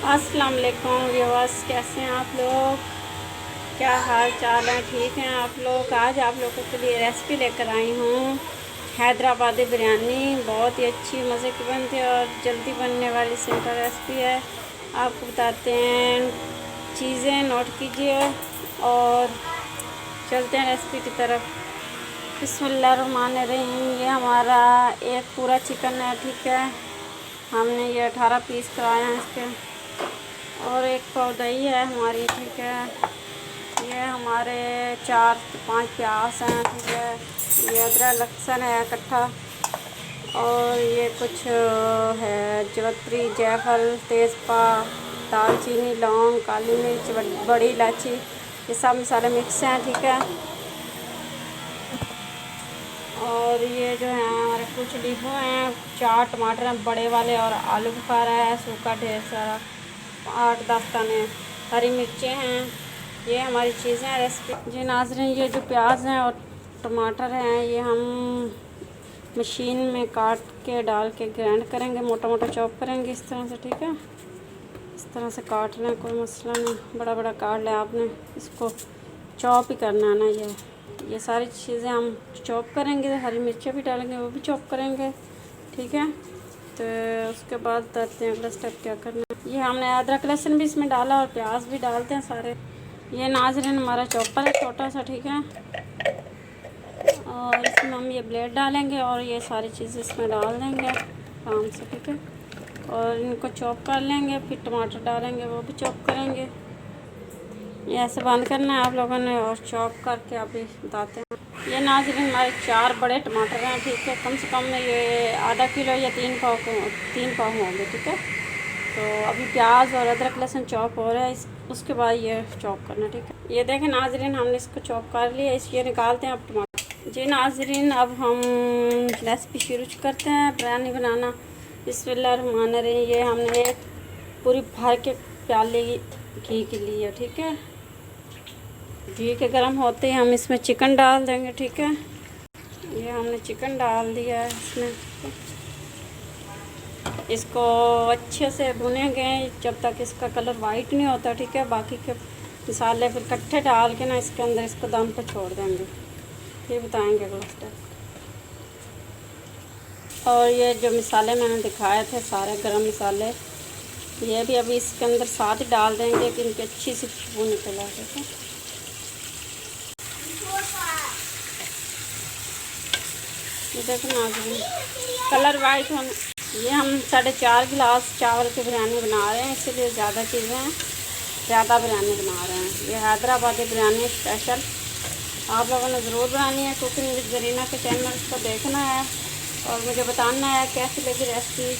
अस्सलाम वालेकुम व्यूअर्स, कैसे हैं आप लोग? क्या हाल चाल है? ठीक हैं आप लोग? आज आप लोगों के लिए रेसिपी लेकर आई हूँ हैदराबादी बिरयानी। बहुत ही अच्छी मज़े की बनती है और जल्दी बनने वाली सिंपल रेसिपी है। आपको बताते हैं, चीज़ें नोट कीजिए और चलते हैं रेसिपी की तरफ। बिस्मिल्लाहिर्रहमानिर्रहीम। ये हमारा एक पूरा चिकन है, ठीक है। हमने ये 18 पीस कराए हैं इसके, और एक पाव दही है हमारी, ठीक है। ये हमारे 4-5 प्याज हैं, ठीक है। ये अदरक लहसुन है इकट्ठा, और ये कुछ है जवित्री, जायफल, तेज़पात, दालचीनी, लौंग, काली मिर्च, बड़ी इलायची। ये सब मसाले मिक्स हैं, ठीक है। और ये जो है हमारे कुछ लींबू हैं, 4 टमाटर हैं बड़े वाले, और आलू बुखारा है सूखा ढेर सारा, 8-10 दाने हरी मिर्चें हैं। ये हमारी चीज़ें हैं रेसिपी। जी नाज़रीन, ये जो प्याज हैं और टमाटर हैं, ये हम मशीन में काट के डाल के ग्राइंड करेंगे, मोटा मोटा चॉप करेंगे इस तरह से, ठीक है। इस तरह से काट लें, कोई मसला नहीं, बड़ा बड़ा काट लें आपने, इसको चॉप ही करना है ना। ये सारी चीज़ें हम चॉप करेंगे, हरी मिर्चें भी डालेंगे, वो भी चॉप करेंगे, ठीक है। तो उसके बाद बताते हैं अगला स्टेप क्या करना है। ये हमने अदरक लहसुन भी इसमें डाला और प्याज भी डालते हैं सारे। ये नाज़रीन हमारा चॉपर है छोटा सा, ठीक है। और इसमें हम ये ब्लेड डालेंगे और ये सारी चीज़ें इसमें डाल देंगे आराम से, ठीक है। और इनको चॉप कर लेंगे, फिर टमाटर डालेंगे, वो भी चॉप करेंगे। ये ऐसे बंद करना है आप लोगों ने, और चॉप करके अभी बताते हैं। ये नाज़रीन हमारे 4 बड़े टमाटर हैं, ठीक है। कम से कम ये आधा किलो या 3 पाव होंगे, ठीक है। तो अभी प्याज और अदरक लहसुन चॉप हो रहा है, उसके बाद ये चॉप करना, ठीक है। ये देखें नाज़रीन, हमने इसको चॉप कर लिया, ये निकालते हैं अब टमाटर। जी नाज़रीन, अब हम रेसिपी शुरू करते हैं बिरयानी बनाना। बिस्मिल्लाहिर्रहमानिर्रहीम। ये हमने एक पूरी भर के प्याले घी की ली है, ठीक है। घी के गर्म होते ही हम इसमें चिकन डाल देंगे, ठीक है। ये हमने चिकन डाल दिया है इसमें, इसको अच्छे से भुनेंगे जब तक इसका कलर वाइट नहीं होता, ठीक है। बाकी के मसाले फिर इकट्ठे डाल के ना इसके अंदर इसको दम पे छोड़ देंगे, फिर बताएंगे अगला स्टेप। और ये जो मसाले मैंने दिखाए थे सारे गरम मसाले, ये भी अभी इसके अंदर साथ ही डाल देंगे कि इनकी अच्छी सी खुशबू निकल आए, ठीक है। ये देखो नाज़रीन, कलर वाइट होने। ये हम 4.5 गिलास चावल की बिरयानी बना रहे हैं, इसीलिए ज़्यादा चीज़ें हैं, ज़्यादा बिरयानी बना रहे हैं। ये हैदराबादी बिरयानी स्पेशल आप लोगों ने ज़रूर बनानी है। कुकिंग विद ज़रीना के चैनल को देखना है और मुझे बताना है कैसी लगी रेसिपी।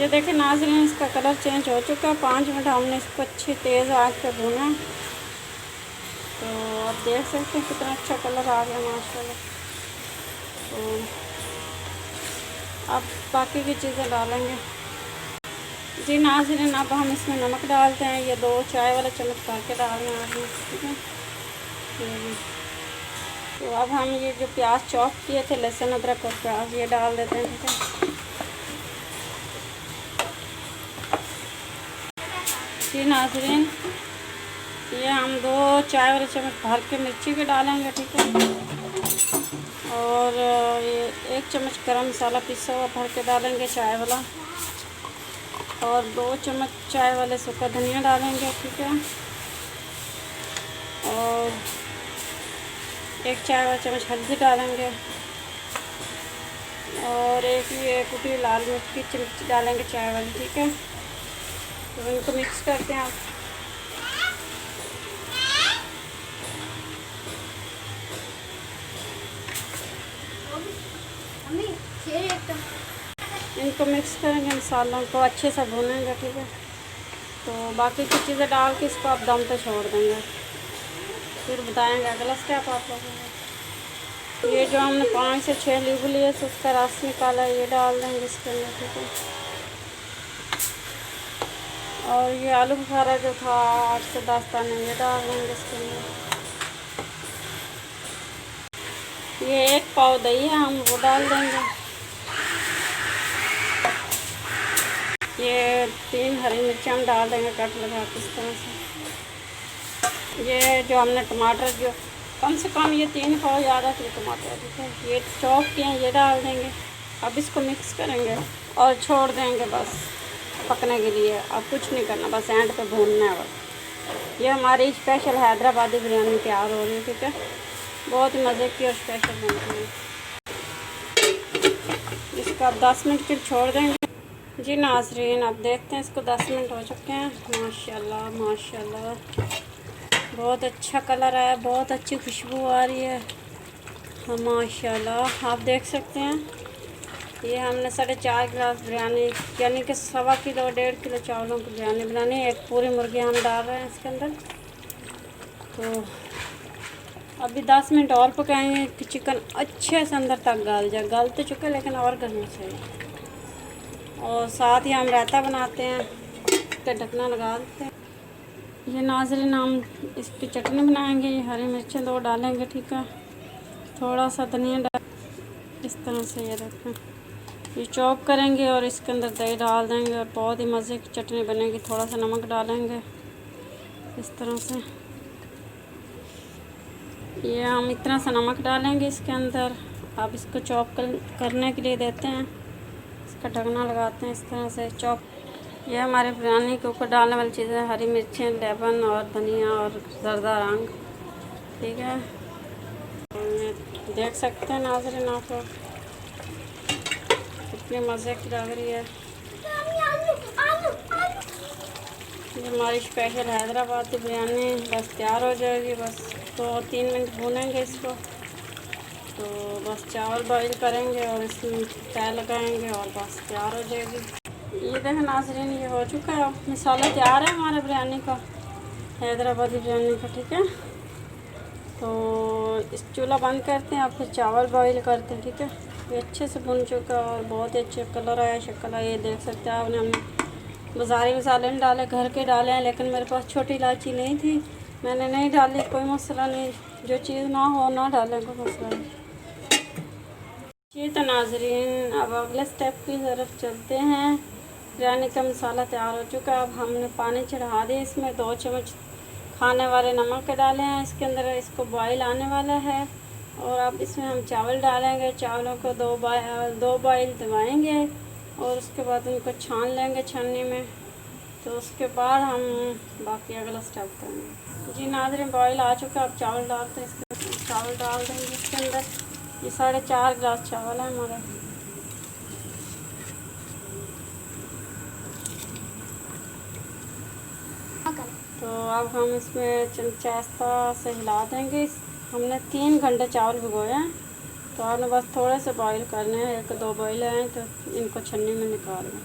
ये देखें नाज़रीन, इसका कलर चेंज हो चुका है। 5 मिनट हमने इसको अच्छी तेज़ आंच पे भूना, तो आप देख सकते हैं कितना अच्छा कलर आ गया माशाल्लाह। तो अब बाकी की चीज़ें डालेंगे। जी नाज़रीन, अब हम इसमें नमक डालते हैं। ये 2 चाय वाला चम्मच भर के डाल रहे हैं आपने, ठीक है। तो अब हम ये जो प्याज चॉप किए थे, लहसुन अदरक और प्याज, ये डाल देते हैं, ठीक है। जी नाज़रीन, ये हम 2 चाय वाले चम्मच भर के मिर्ची के डालेंगे, ठीक है। और ये 1 चम्मच गरम मसाला पिसा हुआ भर के डालेंगे चाय वाला, और 2 चम्मच चाय वाले सूखा धनिया डालेंगे, ठीक है। और 1 चाय वाला चम्मच हल्दी डालेंगे, और एक ये कुटी लाल मिर्च की चम्मच डालेंगे चाय वाली, ठीक है। तो इनको मिक्स करते हैं आप। इनको मिक्स करेंगे, मसालों को अच्छे से भूनेंगे, ठीक है। तो बाकी की चीज़ें डाल के इसको आप दम पे छोड़ देंगे, फिर बताएंगे अगला स्टेप आप लोगों को। ये जो हमने 5 से 6 नींबू लिए तो उसका रस निकाला, ये डाल देंगे इसके अंदर, ठीक है। और ये आलू बुखारा जो था 8 से 10 दाने, ये डाल देंगे इसके अंदर। ये 1 पाव दही है, हम वो डाल देंगे। ये 3 हरी मिर्ची हम डाल देंगे कट लगा के इस तरह से। ये जो हमने टमाटर जो कम से कम ये 3 पाव ज़्यादा किलो टमाटर, ठीक है, ये चॉप किए हैं, ये डाल देंगे। अब इसको मिक्स करेंगे और छोड़ देंगे बस पकने के लिए। अब कुछ नहीं करना, बस एंड पे भूनना है बस। ये हमारी स्पेशल हैदराबादी बिरयानी तैयार हो रही है, ठीक है। बहुत ही मज़े की और स्पेशल बनती है। इसको अब 10 मिनट के छोड़ देंगे। जी नाज़रीन, अब देखते हैं इसको 10 मिनट हो चुके हैं। माशाल्लाह माशाल्लाह, बहुत अच्छा कलर आया, बहुत अच्छी खुशबू आ रही है। हाँ माशाल्लाह, आप देख सकते हैं। ये हमने 4.5 गिलास बिरयानी यानी कि 1.25 किलो 1.5 किलो चावलों की बिरयानी बनानी है। एक पूरी मुर्गी हम डाल रहे हैं इसके अंदर। तो अभी 10 मिनट और पकाएंगे कि चिकन अच्छे से अंदर तक गल जाए। गल तो चुके लेकिन और गलना चाहिए। और साथ ही हम रायता बनाते हैं, इसका ढकना लगा देते हैं। ये नाज़रीन, हम इसकी चटनी बनाएंगे। ये हरी मिर्चें 2 डालेंगे, ठीक है, थोड़ा सा धनिया डाल इस तरह से। ये देखें, ये चॉप करेंगे और इसके अंदर दही डाल देंगे और बहुत ही मज़े की चटनी बनेगी। थोड़ा सा नमक डालेंगे इस तरह से। ये हम इतना सा नमक डालेंगे इसके अंदर। अब इसको चॉप करने के लिए देते हैं, इसका ढकना लगाते हैं इस तरह से चॉप। ये हमारे बिरयानी के ऊपर डालने वाली चीज़ें हरी मिर्चें, लेमन और धनिया और ज़रदा रंग, ठीक है। देख सकते हैं नाज़रीन आप लोग, कितनी मज़े की लग रही है। ये हमारी स्पेशल हैदराबादी बिरयानी बस तैयार हो जाएगी। बस 2-3 मिनट भूनेंगे इसको। तो बस चावल बॉईल करेंगे और इसमें तय लगाएंगे और बस तैयार हो जाएगी। ये देखें नाज़रीन, ये हो चुका है। अब मसाला तैयार है हमारे बिरयानी का, हैदराबादी बिरयानी का, ठीक है। तो इस चूल्हा बंद करते हैं, अब फिर चावल बॉईल करते हैं, ठीक है। ये अच्छे से भुन चुका और बहुत ही अच्छे कलर आया, शक्ल आया। ये देख सकते हैं आपने, हमने बाज़ारी मसाले नहीं डाले, घर के डाले हैं। लेकिन मेरे पास छोटी इलायची नहीं थी, मैंने नहीं डाली। कोई मसला नहीं, जो चीज़ ना हो ना डालें, कोई मसला नहीं। जी तो नाज़रीन, अब अगले स्टेप की तरफ चलते हैं। बिरयानी का मसाला तैयार हो चुका है। अब हमने पानी चढ़ा दिया, इसमें 2 चम्मच खाने वाले नमक के डाले हैं इसके अंदर। इसको बॉईल आने वाला है और अब इसमें हम चावल डालेंगे। चावलों को 2 बॉईल दबाएँगे और उसके बाद उनको छान लेंगे छन्नी में। तो उसके बाद हम बाकी अगला स्टेप करेंगे। जी नाज़रीन, बॉईल आ चुका है। अब चावल डालते हैं इसके, चावल डाल देंगे इसके अंदर। ये 4.5 गिलास चावल है हमारा। तो अब हम इसमें चमचा से हिला देंगे। हमने 3 घंटे चावल भिगोए हैं, तो आपने बस थोड़े से बॉईल करने हैं, 1-2 बॉईल हैं, तो इनको छन्नी में निकाल लें।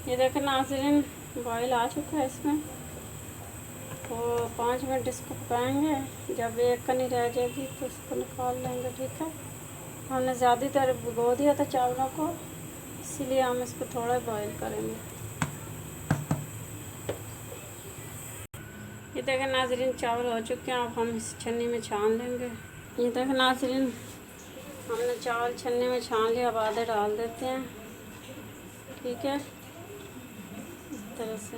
ये देखें नाज़रीन, बॉईल आ चुका है इसमें। तो 5 मिनट इसको पकाएंगे। जब एक कनी रह जाएगी तो इसको निकाल लेंगे, ठीक है। हमने ज़्यादा देर भिगो दिया था चावलों को, इसीलिए हम इसको थोड़ा बॉईल करेंगे। ये देखें नाज़रीन, चावल हो चुके हैं। अब हम इस छन्नी में छान लेंगे। ये देखें नाज़रीन, हमने चावल छन्नी में छान लिया। अब आधे डाल देते हैं, ठीक है, इस तरह से।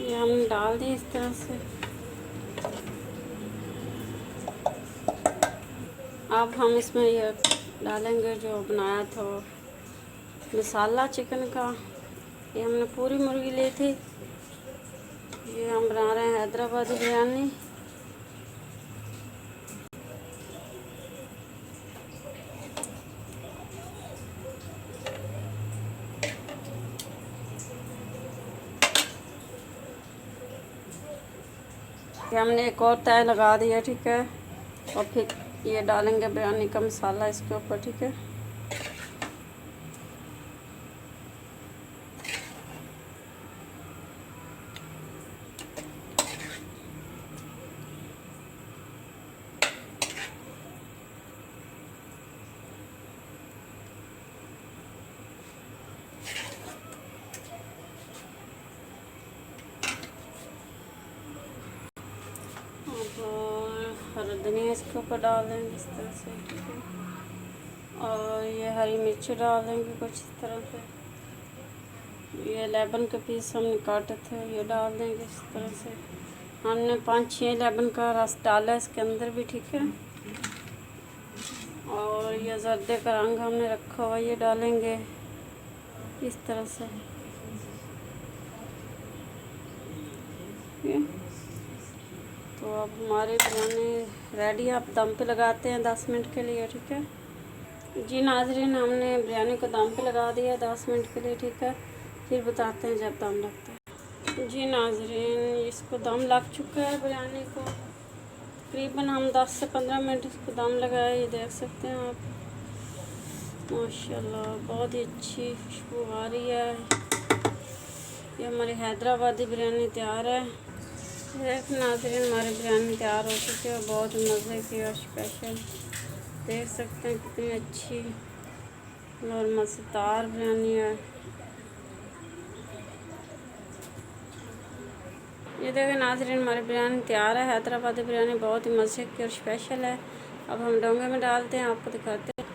ये हमने डाल दी इस तरह से। अब हम इसमें ये डालेंगे जो बनाया था मसाला चिकन का। ये हमने पूरी मुर्गी ली थी। ये हम बना रहे हैं हैदराबादी बिरयानी। ये हमने एक और तय लगा दिया, ठीक है। और फिर ये डालेंगे बिरयानी का मसाला इसके ऊपर, ठीक है। और हरा धनिया इसके ऊपर डाल देंगे इस तरह से, ठीक है। और ये हरी मिर्ची डाल देंगे कुछ इस तरह से। ये लेमन के पीस हमने काटे थे, ये डाल देंगे इस तरह से। हमने 5-6 लेमन का रस डाला है इसके अंदर भी, ठीक है। और ये जर्दे का रंग हमने रखा हुआ, ये डालेंगे इस तरह से। तो अब हमारी बिरयानी रेडी है। आप दम पे लगाते हैं 10 मिनट के लिए, ठीक है जी नाज़रीन। हमने बिरयानी को दम पे लगा दिया 10 मिनट के लिए, ठीक है। फिर बताते हैं जब दम लगता है। जी नाज़रीन, इसको दम लग चुका है बिरयानी को। तकरीबन हम 10 से 15 मिनट इसको दम लगाए, ये देख सकते हैं आप। माशाल्लाह बहुत ही अच्छी खुशबू आ रही है। ये हमारी हैदराबादी बिरयानी तैयार है। देख नाज़रीन, हमारी बिरयानी तैयार हो चुकी है, बहुत मज़े की और स्पेशल। देख सकते हैं कितनी अच्छी और मज़ेदार बिरयानी है। ये देखें नाज़रीन, हमारी बिरयानी तैयार है। हैदराबादी बिरयानी बहुत ही मज़े की और स्पेशल है। अब हम डोंगे में डालते हैं, आपको दिखाते हैं।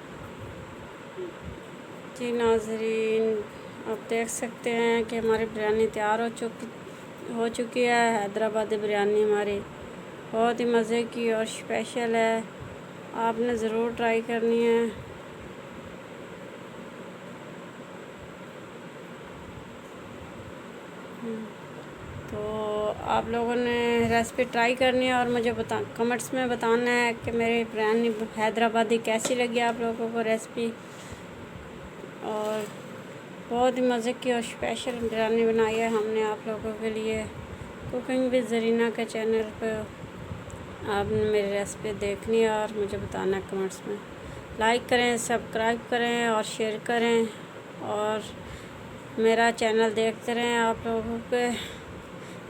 जी नाज़रीन, आप देख सकते हैं कि हमारी बिरयानी तैयार हो चुकी है। हैदराबादी बिरयानी हमारी बहुत ही मज़े की और स्पेशल है, आपने ज़रूर ट्राई करनी है। तो आप लोगों ने रेसिपी ट्राई करनी है और मुझे कमेंट्स में बताना है कि मेरी बिरयानी हैदराबादी कैसी लगी आप लोगों को रेसिपी। और बहुत ही मज़े की और स्पेशल बिरयानी बनाई है हमने आप लोगों के लिए। कुकिंग विद ज़रीना के चैनल पर आपने मेरी रेसिपी देखनी है और मुझे बताना है कमेंट्स में। लाइक करें, सब्सक्राइब करें और शेयर करें, और मेरा चैनल देखते रहें। आप लोगों के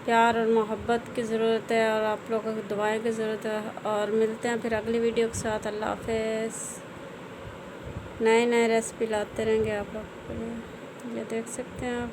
प्यार और मोहब्बत की ज़रूरत है और आप लोगों की दुआएं की ज़रूरत है। और मिलते हैं फिर अगली वीडियो के साथ। अल्लाह हाफ़िज़। नए रेसिपी लाते रहेंगे आप लोगों के लिए। ये देख सकते हैं आप।